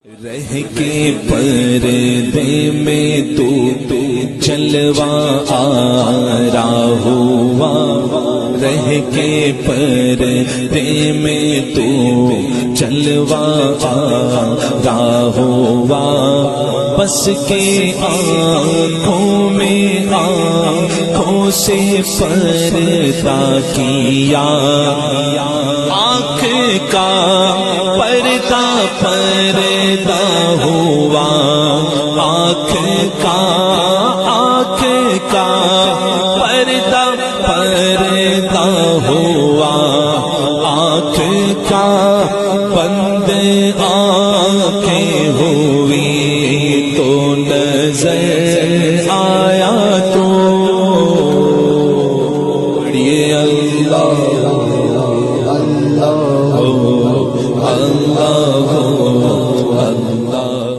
رہ کے پردے میں تو جلوہ آرا ہوا، رہ کے پردے میں تو جلوہ آرا ہوا، بس کے آنکھوں میں آنکھوں سے پردہ کیا، آنکھ کا پردہ پردہ ہوا، آنکھ کا پردہ پردہ ہوا، آنکھ کا بند آنکھیں ہوئی تو نظر آیا تو یہ اللہ اللہ اللہ اللہ